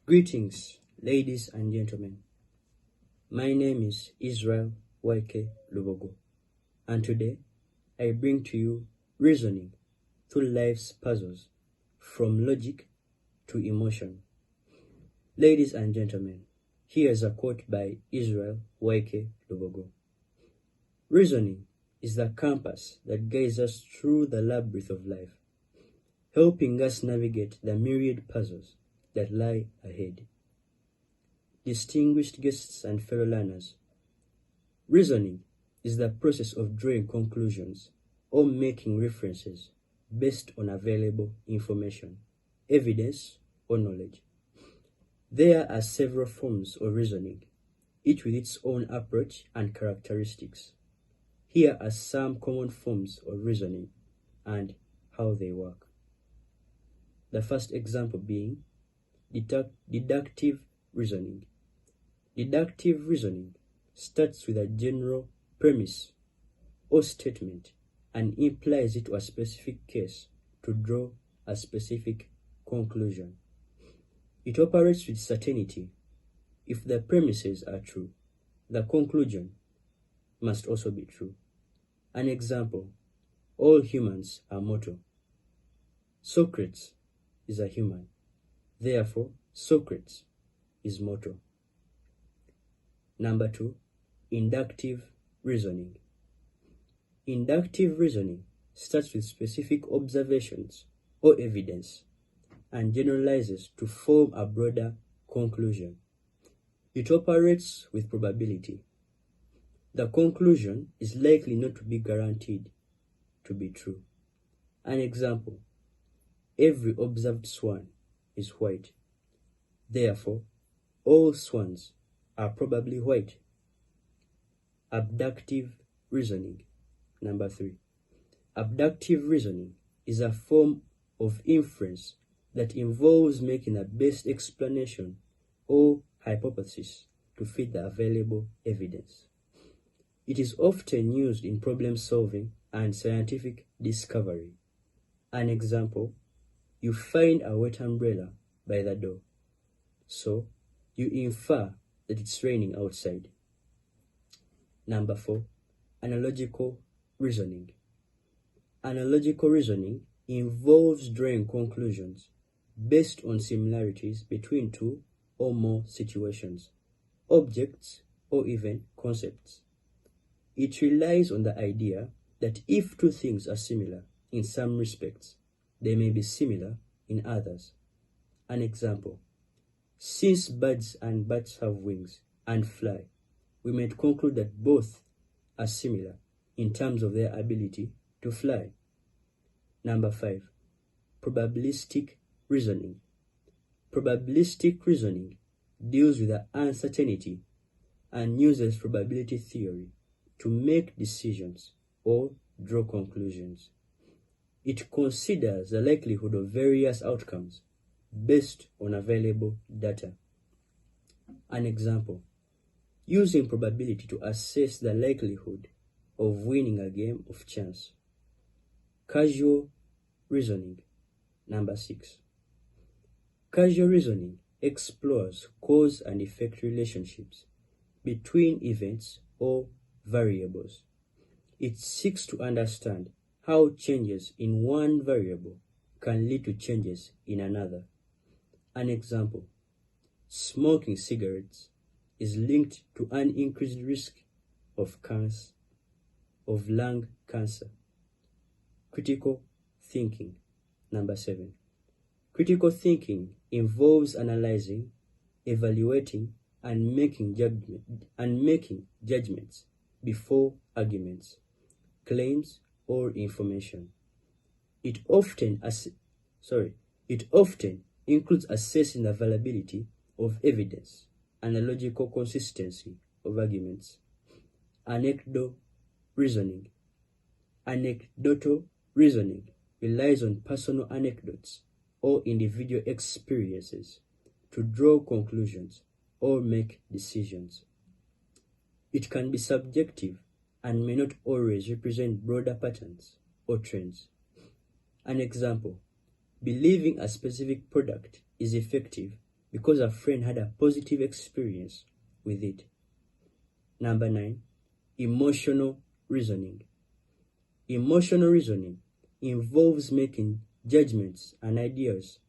Greetings, ladies and gentlemen. My name is Israel Lubogo, and today I bring to you reasoning through life's puzzles, from logic to emotion. Ladies and gentlemen, here's a quote by Israel Lubogo. Reasoning is the compass that guides us through the labyrinth of life, helping us navigate the myriad puzzles that lie ahead. Distinguished guests and fellow learners, reasoning is the process of drawing conclusions or making references based on available information, evidence, or knowledge. There are several forms of reasoning, each with its own approach and characteristics. Here are some common forms of reasoning and how they work. The first example being deductive reasoning. Deductive reasoning starts with a general premise or statement and implies it to a specific case to draw a specific conclusion. It operates with certainty. If the premises are true, the conclusion must also be true. An example: all humans are mortal. Socrates is a human. Therefore, Socrates is mortal. Number 2, inductive reasoning. Inductive reasoning starts with specific observations or evidence and generalizes to form a broader conclusion. It operates with probability. The conclusion is likely not to be guaranteed to be true. An example: every observed swan is white. Therefore, all swans are probably white. Abductive reasoning. Number 3. Abductive reasoning is a form of inference that involves making a best explanation or hypothesis to fit the available evidence. It is often used in problem solving and scientific discovery. An example: you find a wet umbrella by the door, so you infer that it's raining outside. Number 4, analogical reasoning. Analogical reasoning involves drawing conclusions based on similarities between two or more situations, objects, or even concepts. It relies on the idea that if two things are similar in some respects, they may be similar in others. An example: since birds and bats have wings and fly, we might conclude that both are similar in terms of their ability to fly. Number 5, probabilistic reasoning. Probabilistic reasoning deals with the uncertainty and uses probability theory to make decisions or draw conclusions. It considers the likelihood of various outcomes based on available data. An example: using probability to assess the likelihood of winning a game of chance. Causal reasoning. Number 6. Causal reasoning explores cause and effect relationships between events or variables. It seeks to understand how changes in one variable can lead to changes in another. An example: smoking cigarettes is linked to an increased risk of lung cancer. Critical thinking. Number 7. Critical thinking involves analyzing, evaluating, and making judgments before arguments, claims, or information. It often includes assessing the availability of evidence and the logical consistency of arguments. Anecdotal reasoning. Anecdotal reasoning relies on personal anecdotes or individual experiences to draw conclusions or make decisions. It can be subjective and may not always represent broader patterns or trends. An example: believing a specific product is effective because a friend had a positive experience with it. Number 9, emotional reasoning. Emotional reasoning involves making judgments and ideas,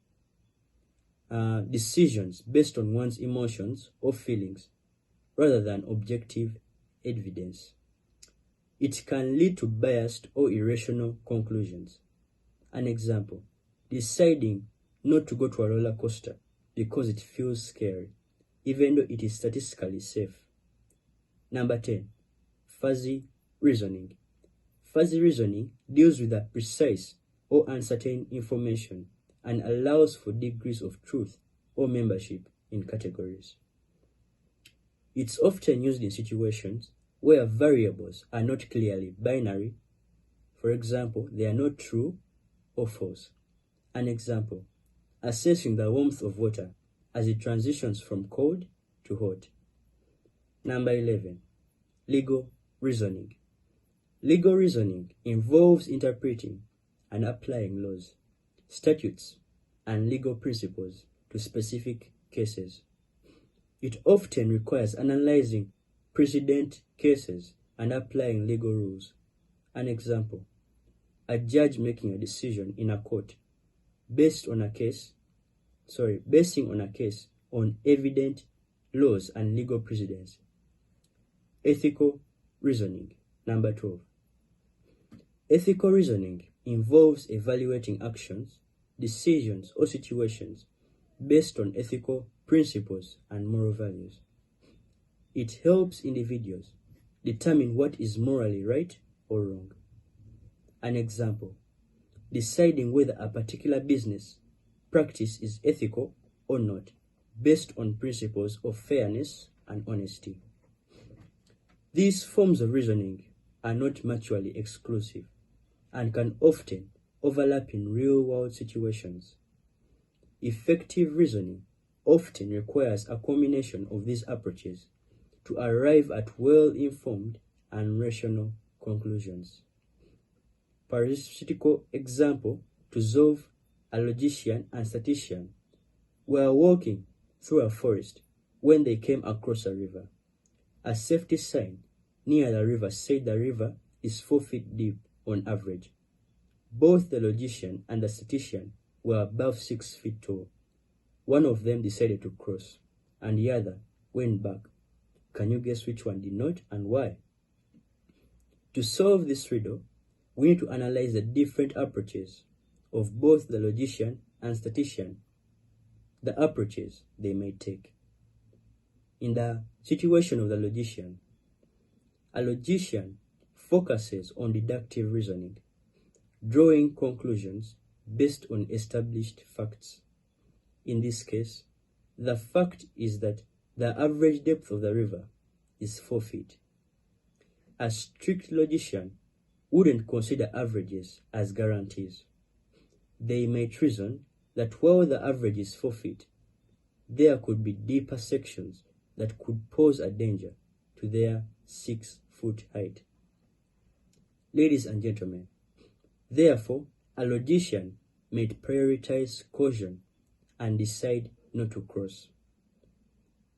decisions based on one's emotions or feelings rather than objective evidence. It can lead to biased or irrational conclusions. An example, deciding not to go to a roller coaster because it feels scary, even though it is statistically safe. Number 10, fuzzy reasoning. Fuzzy reasoning deals with a precise or uncertain information and allows for degrees of truth or membership in categories. It's often used in situations where variables are not clearly binary. For example, they are not true or false. An example, assessing the warmth of water as it transitions from cold to hot. Number 11, legal reasoning. Legal reasoning involves interpreting and applying laws, statutes, and legal principles to specific cases. It often requires analyzing precedent cases and applying legal rules. An example, a judge making a decision in a court basing on a case on evident laws and legal precedents. Ethical reasoning. Number 12. Ethical reasoning involves evaluating actions, decisions, or situations based on ethical principles and moral values. It helps individuals determine what is morally right or wrong. An example, deciding whether a particular business practice is ethical or not, based on principles of fairness and honesty. These forms of reasoning are not mutually exclusive and can often overlap in real-world situations. Effective reasoning often requires a combination of these approaches to arrive at well-informed and rational conclusions. Parasitical example, to solve, a logician and statistician were walking through a forest when they came across a river. A safety sign near the river said the river is 4 feet deep on average. Both the logician and the statistician were above 6 feet tall. One of them decided to cross, and the other went back. Can you guess which one did not and why? To solve this riddle, we need to analyze the different approaches of both the logician and statistician, the approaches they may take. In the situation of the logician, a logician focuses on deductive reasoning, drawing conclusions based on established facts. In this case, the fact is that the average depth of the river is 4 feet. A strict logician wouldn't consider averages as guarantees. They might reason that while the average is 4 feet, there could be deeper sections that could pose a danger to their 6-foot height. Ladies and gentlemen, therefore, a logician may prioritize caution and decide not to cross.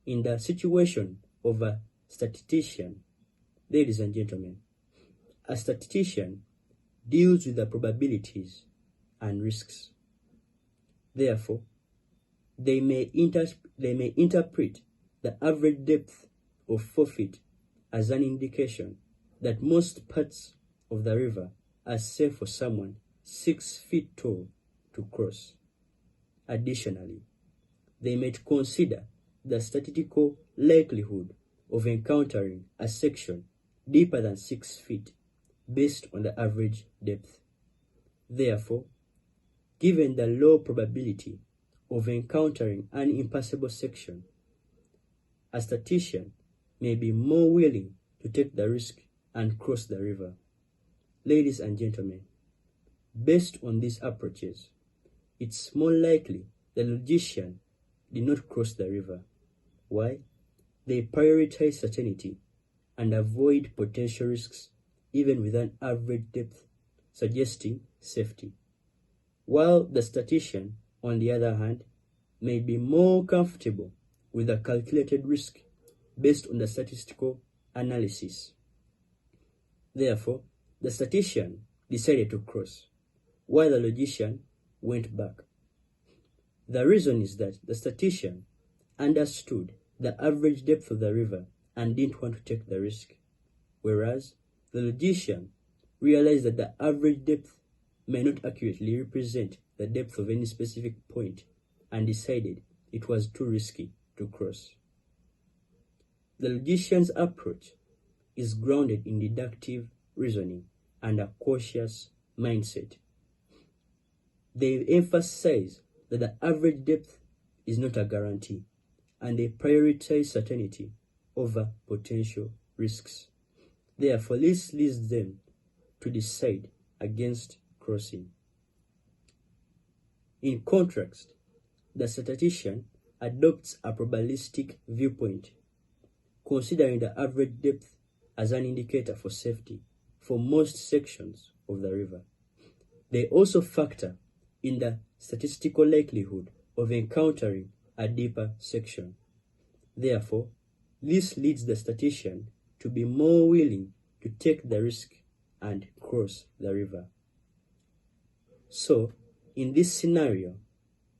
In the situation of a statistician, ladies and gentlemen, a statistician deals with the probabilities and risks. Therefore, they may interpret the average depth of 4 feet as an indication that most parts of the river are safe for someone 6 feet tall to cross. Additionally, they might consider the statistical likelihood of encountering a section deeper than 6 feet based on the average depth. Therefore, given the low probability of encountering an impassable section, a statistician may be more willing to take the risk and cross the river. Ladies and gentlemen, based on these approaches, it's more likely the logician did not cross the river. Why? They prioritize certainty and avoid potential risks even with an average depth, suggesting safety. While the statistician, on the other hand, may be more comfortable with a calculated risk based on the statistical analysis. Therefore, the statistician decided to cross, while the logician went back. The reason is that the statistician understood the average depth of the river and didn't want to take the risk, whereas the logician realized that the average depth may not accurately represent the depth of any specific point and decided it was too risky to cross. The logician's approach is grounded in deductive reasoning and a cautious mindset. They emphasize that the average depth is not a guarantee, and they prioritize certainty over potential risks. Therefore, this leads them to decide against crossing. In contrast, the statistician adopts a probabilistic viewpoint, considering the average depth as an indicator for safety for most sections of the river. They also factor in the statistical likelihood of encountering a deeper section. Therefore, this leads the statistician to be more willing to take the risk and cross the river. So, in this scenario,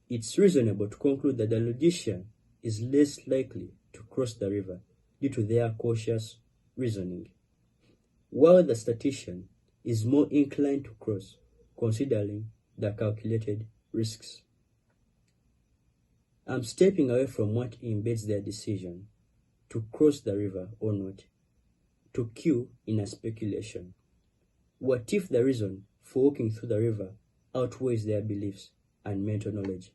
it's reasonable to conclude that the logician is less likely to cross the river due to their cautious reasoning, while the statistician is more inclined to cross, considering the calculated risks. I'm stepping away from what embeds their decision to cross the river or not, to cue in a speculation. What if the reason for walking through the river outweighs their beliefs and mental knowledge?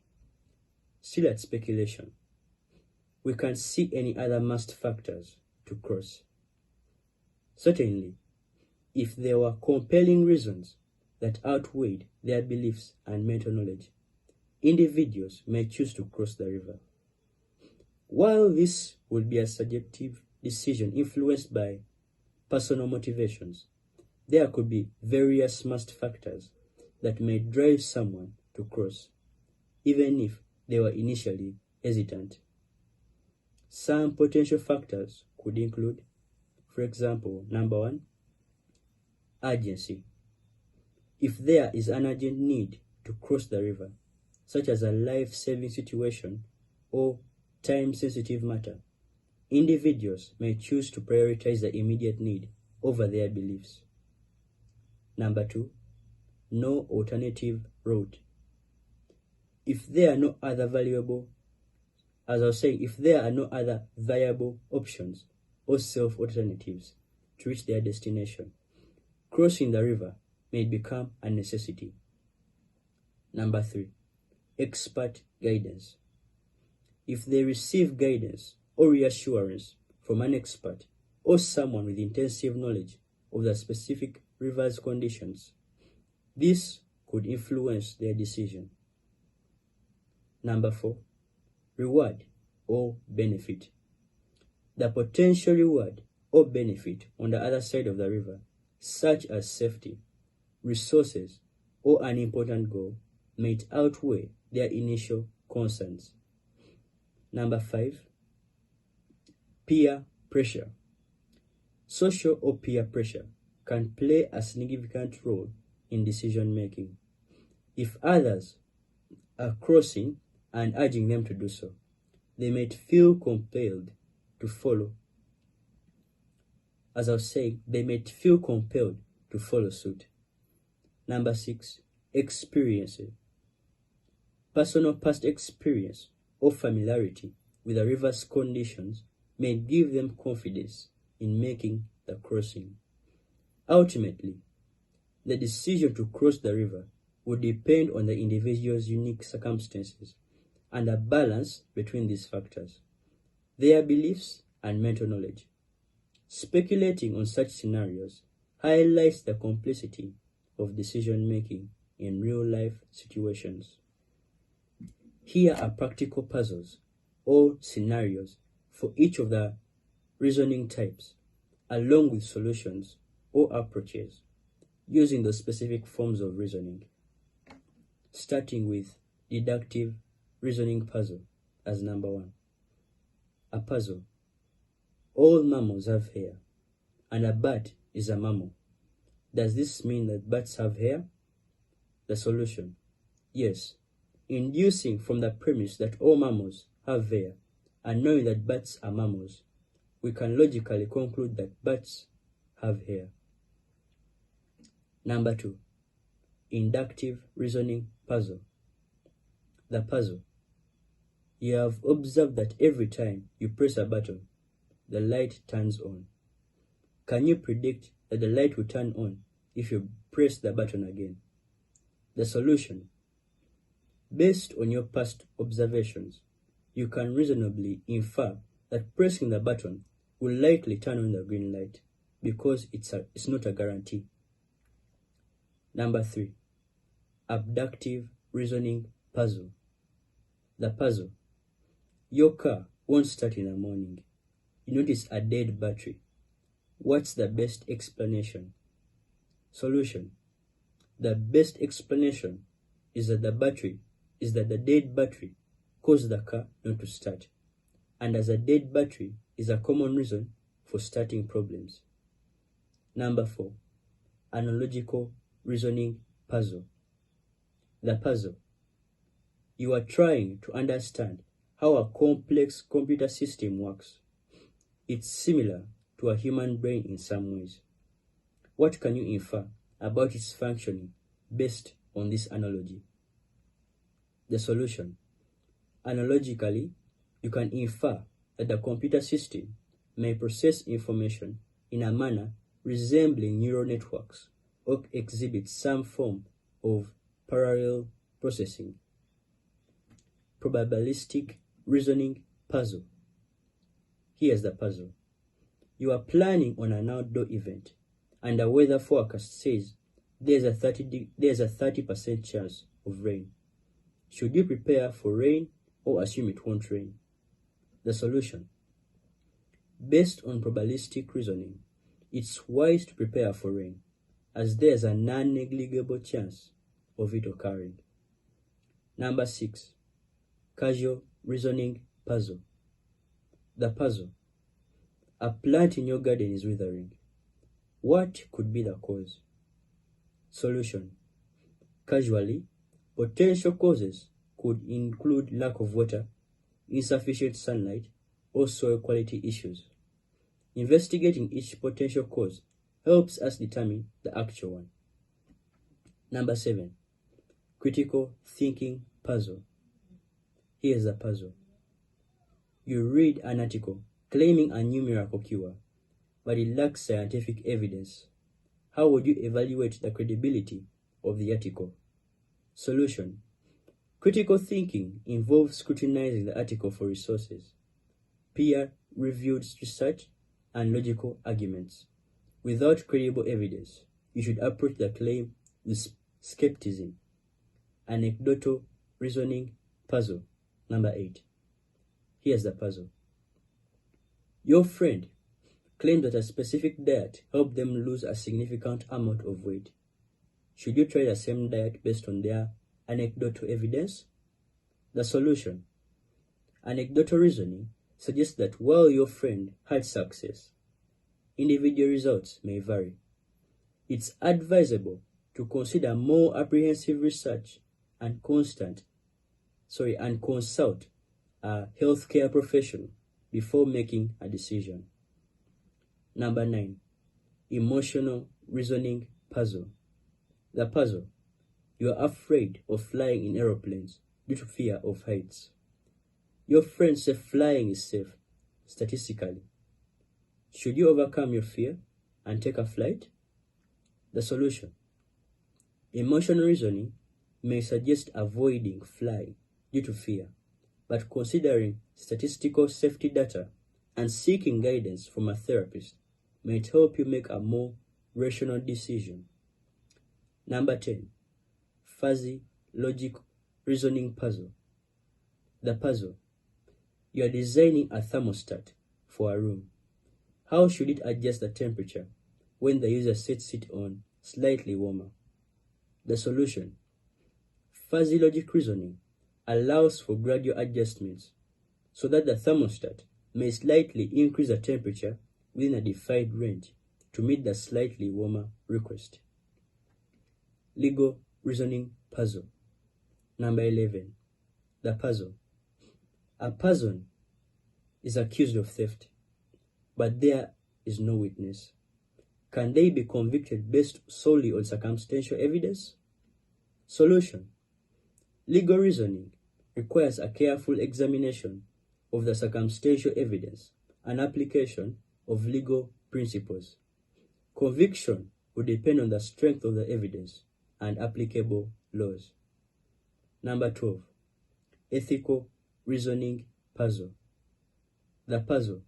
Still at speculation, we can see any other must factors to cross. Certainly, if there were compelling reasons that outweighed their beliefs and mental knowledge, individuals may choose to cross the river. While this would be a subjective decision influenced by personal motivations, there could be various must factors that may drive someone to cross, even if they were initially hesitant. Some potential factors could include, for example, number 1, urgency. If there is an urgent need to cross the river, such as a life-saving situation or time-sensitive matter, individuals may choose to prioritize the immediate need over their beliefs. Number 2, no alternative route. If there are no other viable options or safe alternatives to reach their destination, crossing the river may become a necessity. Number 3, expert guidance. If they receive guidance or reassurance from an expert or someone with intensive knowledge of the specific river's conditions, this could influence their decision. Number 4, reward or benefit. The potential reward or benefit on the other side of the river, such as safety, resources, or an important goal, might outweigh their initial concerns. Number 5, peer pressure. Social or peer pressure can play a significant role in decision making. If others are crossing and urging them to do so, they might feel compelled to follow. As I was saying, they might feel compelled to follow suit. Number 6, experiences. Personal past experience or familiarity with the river's conditions may give them confidence in making the crossing. Ultimately, the decision to cross the river would depend on the individual's unique circumstances and a balance between these factors, their beliefs and mental knowledge. Speculating on such scenarios highlights the complexity of decision-making in real-life situations. Here are practical puzzles or scenarios for each of the reasoning types, along with solutions or approaches using the specific forms of reasoning, starting with deductive reasoning puzzle as number 1. A puzzle. All mammals have hair, and a bat is a mammal. Does this mean that bats have hair? The solution: yes. Inducing from the premise that all mammals have hair, and knowing that bats are mammals, we can logically conclude that bats have hair. Number 2. Inductive reasoning puzzle. The puzzle. You have observed that every time you press a button, the light turns on. Can you predict that the light will turn on if you press the button again? The solution: based on your past observations, you can reasonably infer that pressing the button will likely turn on the green light because it's not a guarantee. Number 3. Abductive reasoning puzzle. The puzzle. Your car won't start in the morning. You notice a dead battery. What's the best explanation? Solution: the best explanation is that the dead battery caused the car not to start, and as a dead battery is a common reason for starting problems. Number 4. Analogical reasoning puzzle. The puzzle. You are trying to understand how a complex computer system works. It's similar to a human brain in some ways. What can you infer about its functioning based on this analogy? The solution: analogically, you can infer that the computer system may process information in a manner resembling neural networks or exhibit some form of parallel processing. Probabilistic reasoning puzzle. Here's the puzzle. You are planning on an outdoor event, and the weather forecast says there's a 30% chance of rain. Should you prepare for rain or assume it won't rain? The solution: based on probabilistic reasoning, it's wise to prepare for rain, as there's a non-negligible chance of it occurring. Number 6. Causal reasoning puzzle. The puzzle. A plant in your garden is withering. What could be the cause? Solution: casually, potential causes could include lack of water, insufficient sunlight, or soil quality issues. Investigating each potential cause helps us determine the actual one. Number 7. Critical thinking puzzle. Here's the puzzle. You read an article claiming a new miracle cure, but it lacks scientific evidence. How would you evaluate the credibility of the article? Solution: critical thinking involves scrutinizing the article for resources, peer-reviewed research, and logical arguments. Without credible evidence, you should approach the claim with skepticism. Anecdotal reasoning puzzle. Number 8. Here's the puzzle. Your friend claimed that a specific diet helped them lose a significant amount of weight. Should you try the same diet based on their anecdotal evidence? The solution: anecdotal reasoning suggests that while your friend had success, individual results may vary. It's advisable to consider more apprehensive research and consult a healthcare professional before making a decision. Number 9. Emotional reasoning puzzle. The puzzle. You are afraid of flying in aeroplanes due to fear of heights. Your friends say flying is safe, statistically. Should you overcome your fear and take a flight? The solution: emotional reasoning may suggest avoiding flying due to fear, but considering statistical safety data and seeking guidance from a therapist might help you make a more rational decision. Number 10. Fuzzy logic reasoning puzzle. The puzzle. You are designing a thermostat for a room. How should it adjust the temperature when the user sets it on slightly warmer? The solution: fuzzy logic reasoning allows for gradual adjustments so that the thermostat may slightly increase the temperature within a defined range to meet the slightly warmer request. Legal reasoning puzzle. Number 11. The puzzle. A person is accused of theft, but there is no witness. Can they be convicted based solely on circumstantial evidence? Solution. Legal reasoning requires a careful examination of the circumstantial evidence and application of legal principles. Conviction will depend on the strength of the evidence and applicable laws. Number 12. Ethical reasoning puzzle. The puzzle.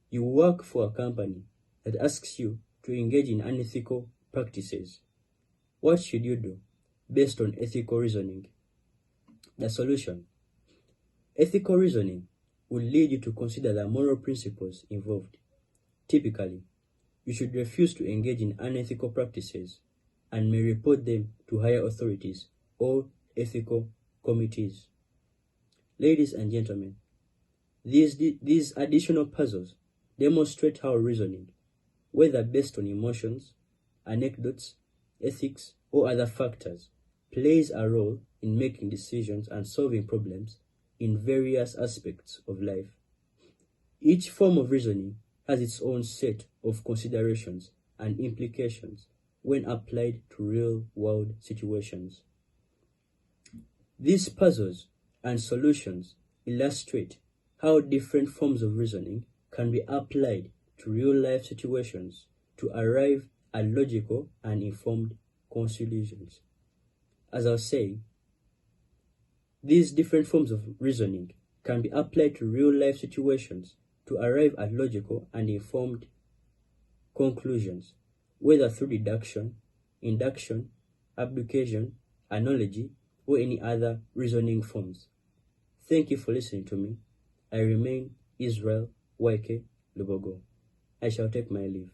You work for a company that asks you to engage in unethical practices. What should you do based on ethical reasoning? The solution. Ethical reasoning will lead you to consider the moral principles involved. Typically, you should refuse to engage in unethical practices and may report them to higher authorities or ethical committees. Ladies and gentlemen, these additional puzzles demonstrate how reasoning, whether based on emotions, anecdotes, ethics, or other factors, plays a role in making decisions and solving problems in various aspects of life. Each form of reasoning has its own set of considerations and implications when applied to real-world situations. These puzzles and solutions illustrate how different forms of reasoning can be applied to real-life situations to arrive at logical and informed conclusions. As I was saying, these different forms of reasoning can be applied to real-life situations to arrive at logical and informed conclusions, whether through deduction, induction, abduction, analogy, or any other reasoning forms. Thank you for listening to me. I remain Israel YK Lubogo. I shall take my leave.